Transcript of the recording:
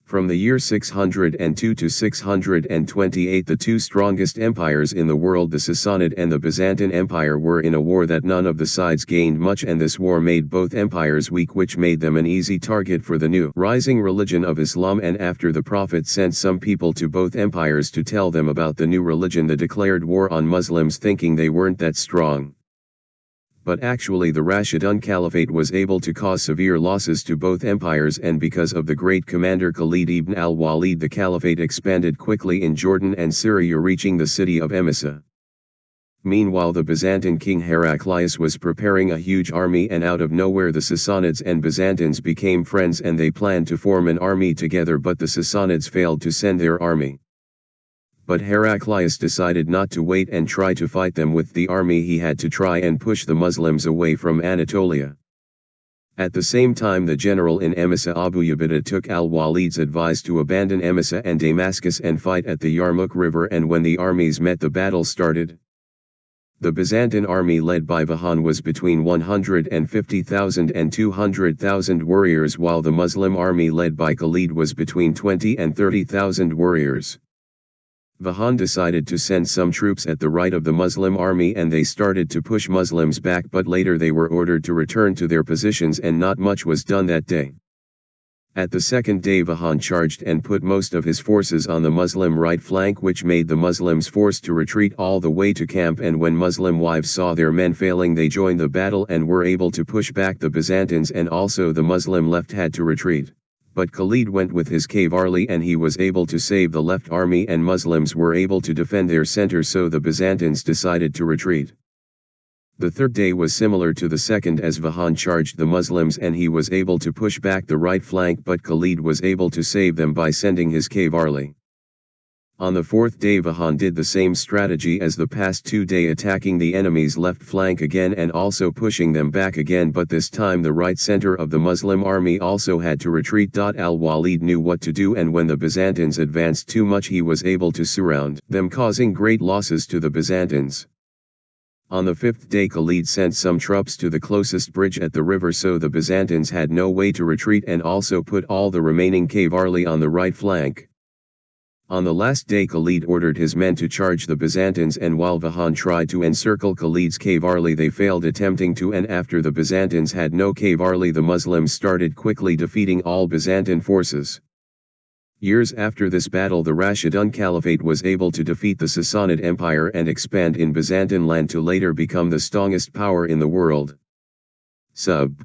From the year 602 to 628, the two strongest empires in the world, the Sassanid and the Byzantine Empire, were in a war that none of the sides gained much, and this war made both empires weak, which made them an easy target for the new rising religion of Islam. And after the Prophet sent some people to both empires to tell them about the new religion, they declared war on Muslims, thinking they weren't that strong. But actually the Rashidun Caliphate was able to cause severe losses to both empires, and because of the great commander Khalid ibn al-Walid, the caliphate expanded quickly in Jordan and Syria, reaching the city of Emesa. Meanwhile, the Byzantine king Heraclius was preparing a huge army, and out of nowhere the Sassanids and Byzantines became friends, and they planned to form an army together, but the Sassanids failed to send their army. But Heraclius decided not to wait and try to fight them with the army. He had to try and push the Muslims away from Anatolia. At the same time, the general in Emesa, Abu Ubaida, took al-Walid's advice to abandon Emesa and Damascus and fight at the Yarmouk River, and when the armies met, the battle started. The Byzantine army led by Vahan was between 150,000 and 200,000 warriors, while the Muslim army led by Khalid was between 20 and 30,000 warriors. Vahan decided to send some troops at the right of the Muslim army, and they started to push Muslims back, but later they were ordered to return to their positions, and not much was done that day. At the second day, Vahan charged and put most of his forces on the Muslim right flank, which made the Muslims forced to retreat all the way to camp, and when Muslim wives saw their men failing, they joined the battle and were able to push back the Byzantines, and also the Muslim left had to retreat. But Khalid went with his cavalry, and he was able to save the left army, and Muslims were able to defend their center, so the Byzantines decided to retreat. The third day was similar to the second, as Vahan charged the Muslims and he was able to push back the right flank, but Khalid was able to save them by sending his cavalry. On the fourth day, Vahan did the same strategy as the past 2 days, attacking the enemy's left flank again and also pushing them back again, but this time the right center of the Muslim army also had to retreat. Al-Walid knew what to do, and when the Byzantines advanced too much, he was able to surround them, causing great losses to the Byzantines. On the fifth day, Khalid sent some troops to the closest bridge at the river, so the Byzantines had no way to retreat, and also put all the remaining cavalry on the right flank. On the last day, Khalid ordered his men to charge the Byzantines, and while Vahan tried to encircle Khalid's cavalry, they failed attempting to, and after the Byzantines had no cavalry, the Muslims started quickly defeating all Byzantine forces. Years after this battle, the Rashidun Caliphate was able to defeat the Sassanid Empire and expand in Byzantine land to later become the strongest power in the world. Sub